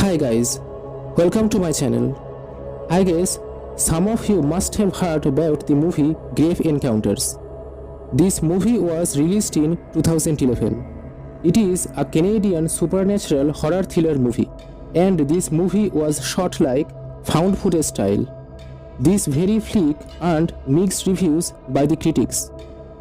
Hi guys, welcome to my channel. I guess some of you must have heard about the movie Grave Encounters. This movie was released in 2011. It is a Canadian supernatural horror thriller movie, and this movie was shot like found footage style. This very flick earned mixed reviews by the critics,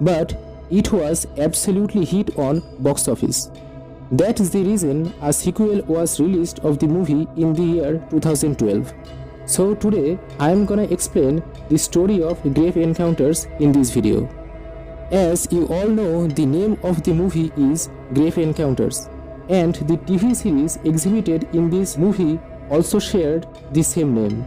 but it was absolutely hit on box office. That is the reason a sequel was released of the movie in the year 2012. So today I am gonna explain the story of Grave Encounters in this video. As you all know, the name of the movie is Grave Encounters, and the TV series exhibited in this movie also shared the same name.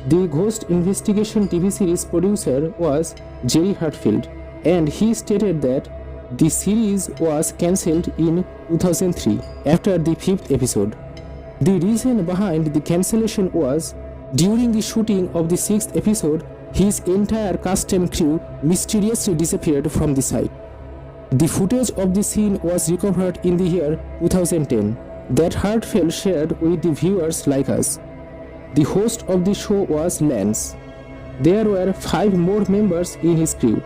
The Ghost Investigation TV series producer was Jerry Hartfield, and he stated that the series was cancelled in 2003 after the 5th episode. The reason behind the cancellation was during the shooting of the 6th episode, his entire cast and crew mysteriously disappeared from the site. The footage of the scene was recovered in the year 2010 that Hartfield shared with the viewers like us. The host of the show was Lance. There were 5 more members in his crew.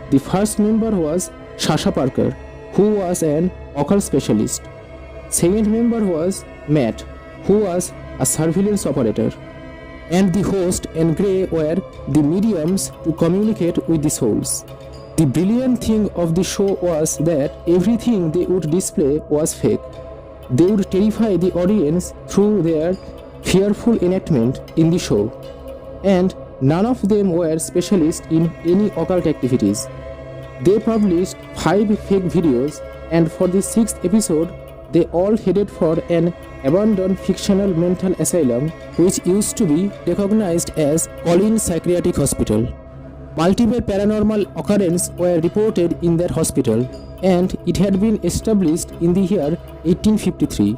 The first member was Sasha Parker, who was an occult specialist. Second member was Matt, who was a surveillance operator. And the host and Gray were the mediums to communicate with the souls. The brilliant thing of the show was that everything they would display was fake. They would terrify the audience through their fearful enactment in the show. And none of them were specialists in any occult activities. They published 5 fake videos, and for the 6th episode, they all headed for an abandoned fictional mental asylum which used to be recognized as Collins Psychiatric Hospital. Multiple paranormal occurrences were reported in that hospital, and it had been established in the year 1853.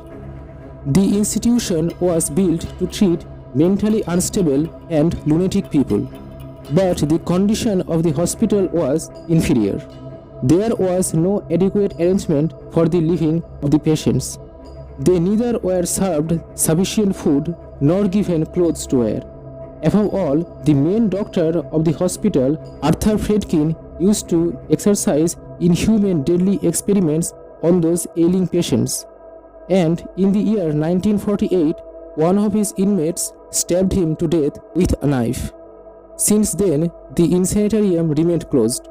The institution was built to treat mentally unstable and lunatic people, but the condition of the hospital was inferior. There was no adequate arrangement for the living of the patients. They neither were served sufficient food nor given clothes to wear. Above all, the main doctor of the hospital, Arthur Fredkin, used to exercise inhuman deadly experiments on those ailing patients. And in the year 1948, one of his inmates stabbed him to death with a knife. Since then, the insanatorium remained closed.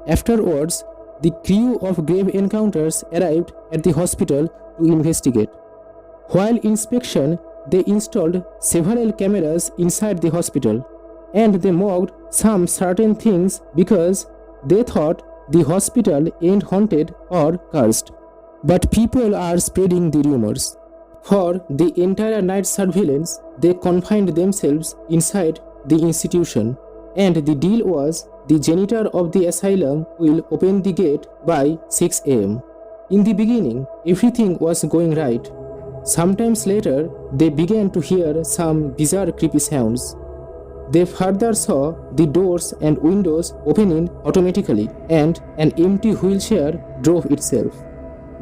Afterwards, the crew of Grave Encounters arrived at the hospital to investigate. While inspection, they installed several cameras inside the hospital, and they mocked some certain things because they thought the hospital ain't haunted or cursed. But people are spreading the rumors. For the entire night surveillance, they confined themselves inside the institution, and the deal was the janitor of the asylum will open the gate by 6 am. In the beginning, everything was going right. Sometimes later, they began to hear some bizarre creepy sounds. They further saw the doors and windows opening automatically, and an empty wheelchair drove itself.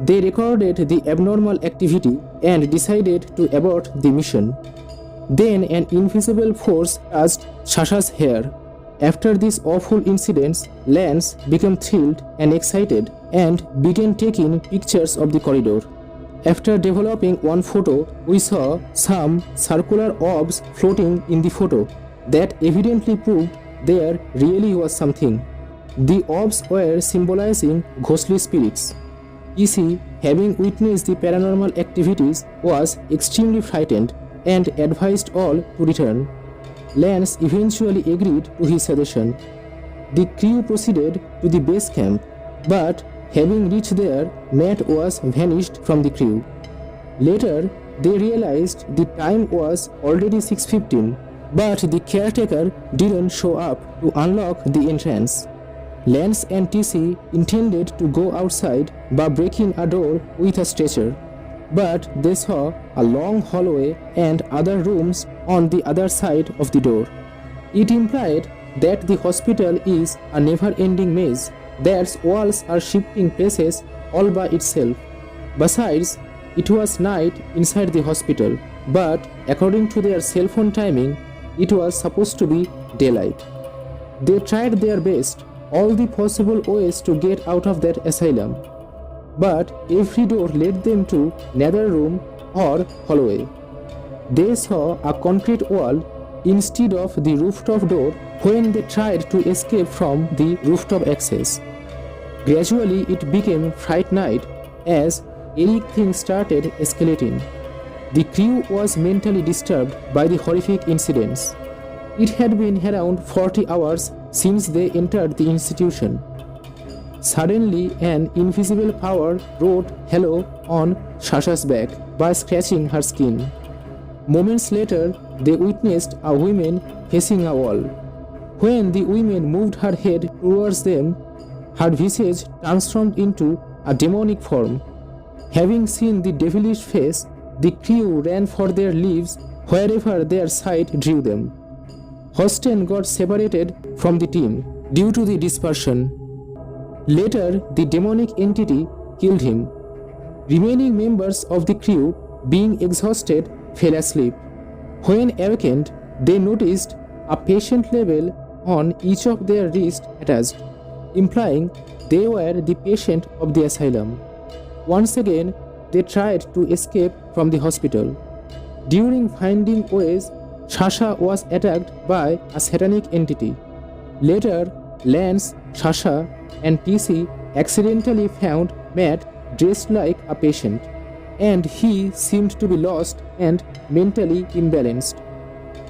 They recorded the abnormal activity and decided to abort the mission. Then an invisible force touched Sasha's hair. After these awful incidents, Lance became thrilled and excited and began taking pictures of the corridor. After developing one photo, we saw some circular orbs floating in the photo that evidently proved there really was something. The orbs were symbolizing ghostly spirits. EC, having witnessed the paranormal activities, was extremely frightened and advised all to return. Lance eventually agreed to his suggestion. The crew proceeded to the base camp, but having reached there, Matt was vanished from the crew. Later, they realized the time was already 6:15, but the caretaker didn't show up to unlock the entrance. Lance and TC intended to go outside by breaking a door with a stretcher, but they saw a long hallway and other rooms on the other side of the door. It implied that the hospital is a never-ending maze, that walls are shifting places all by itself. Besides, It was night inside the hospital, but according to their cell phone timing, it was supposed to be daylight. They tried their best, all the possible ways to get out of that asylum, but every door led them to another room or hallway. They saw a concrete wall instead of the rooftop door when they tried to escape from the rooftop access. Gradually, it became fright night as everything started escalating. The crew was mentally disturbed by the horrific incidents. It had been around 40 hours since they entered the institution. Suddenly, an invisible power wrote hello on Sasha's back by scratching her skin. Moments later, they witnessed a woman facing a wall. When the woman moved her head towards them, her visage transformed into a demonic form. Having seen the devilish face, the crew ran for their lives wherever their sight drew them. Hosten got separated from the team due to the dispersion. Later, the demonic entity killed him. Remaining members of the crew, being exhausted, fell asleep. When awakened, they noticed a patient label on each of their wrists attached, implying they were the patient of the asylum. Once again, they tried to escape from the hospital. During finding ways, Sasha was attacked by a satanic entity. Later, Lance, Sasha, and TC accidentally found Matt dressed like a patient, and he seemed to be lost and mentally imbalanced.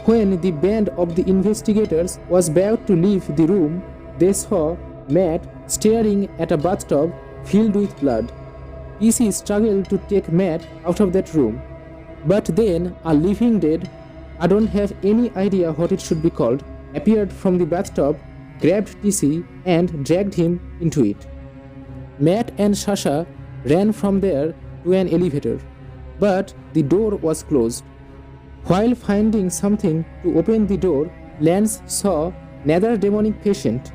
When the band of the investigators was about to leave the room, they saw Matt staring at a bathtub filled with blood. TC struggled to take Matt out of that room, but then a living dead, I don't have any idea what it should be called, appeared from the bathtub, grabbed TC and dragged him into it. Matt and Sasha ran from there to an elevator, but the door was closed. While finding something to open the door, Lance saw another demonic patient.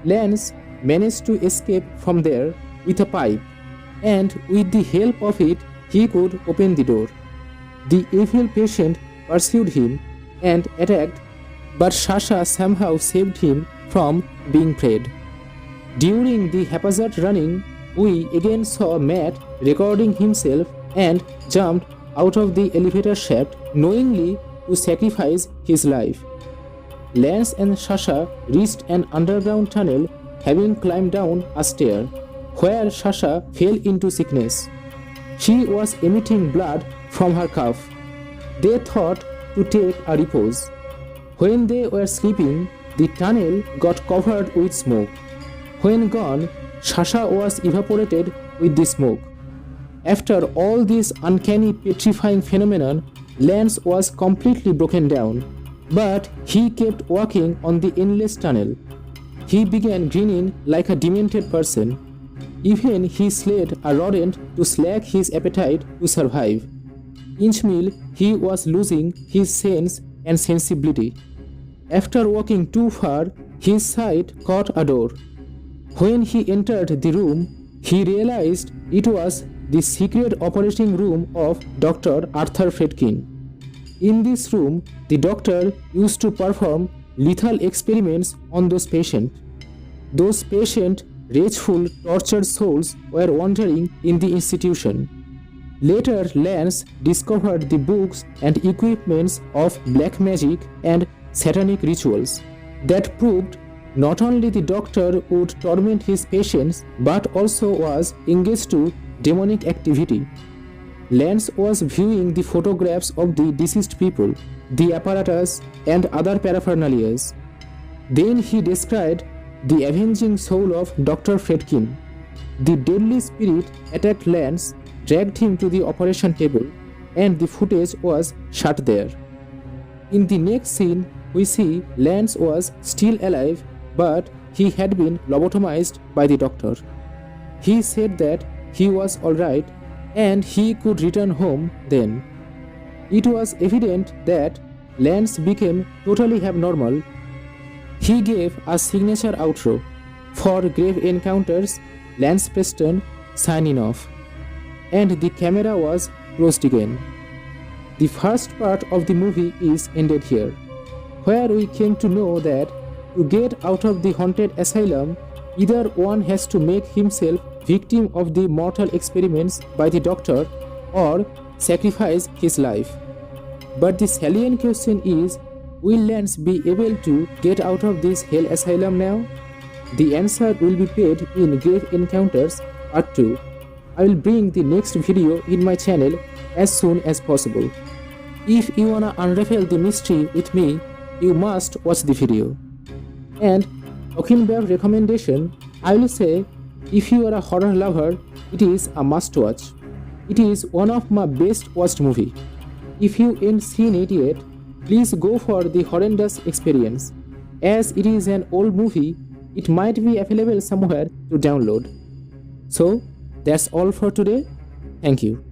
Lance managed to escape from there with a pipe, and with the help of it, he could open the door. The evil patient pursued him and attacked, but Sasha somehow saved him from being preyed. During the haphazard running, we again saw Matt recording himself and jumped out of the elevator shaft knowingly to sacrifice his life. Lance and Sasha reached an underground tunnel, having climbed down a stair, where Sasha fell into sickness. She was emitting blood from her cuff. They thought to take a repose. When they were sleeping, the tunnel got covered with smoke. When gone, Sasha was evaporated with the smoke. After all this uncanny petrifying phenomenon, Lance was completely broken down, but he kept walking on the endless tunnel. He began grinning like a demented person. Even he slayed a rodent to slake his appetite to survive. Inchmeal, he was losing his sense and sensibility. After walking too far, his sight caught a door. When he entered the room, he realized it was the secret operating room of Dr. Arthur Fredkin. In this room, the doctor used to perform lethal experiments on those patients. Those patient, rageful, tortured souls were wandering in the institution. Later, Lance discovered the books and equipments of black magic and satanic rituals that proved not only the doctor would torment his patients but also was engaged to demonic activity. Lance was viewing the photographs of the deceased people, the apparatus, and other paraphernalia. Then he described the avenging soul of Dr. Fredkin. The deadly spirit attacked Lance, dragged him to the operation table, and the footage was shot there. In the next scene, we see Lance was still alive, but he had been lobotomized by the doctor. He said that he was alright and he could return home then. It was evident that Lance became totally abnormal. He gave a signature outro. For Grave Encounters, Lance Preston signing off. and the camera was closed again. The first part of the movie is ended here, where we came to know that to get out of the haunted asylum, either one has to make himself victim of the mortal experiments by the doctor or sacrifice his life. But the salient question is, will Lance be able to get out of this hell asylum now? The answer will be paid in Grave Encounters Part 2. I will bring the next video in my channel as soon as possible. If you wanna unravel the mystery with me, you must watch the video. And talking about recommendation, I will say if you are a horror lover, it is a must watch. It is one of my best watched movie. If you ain't seen it yet, please go for the horrendous experience. As it is an old movie, it might be available somewhere to download. So, that's all for today. Thank you.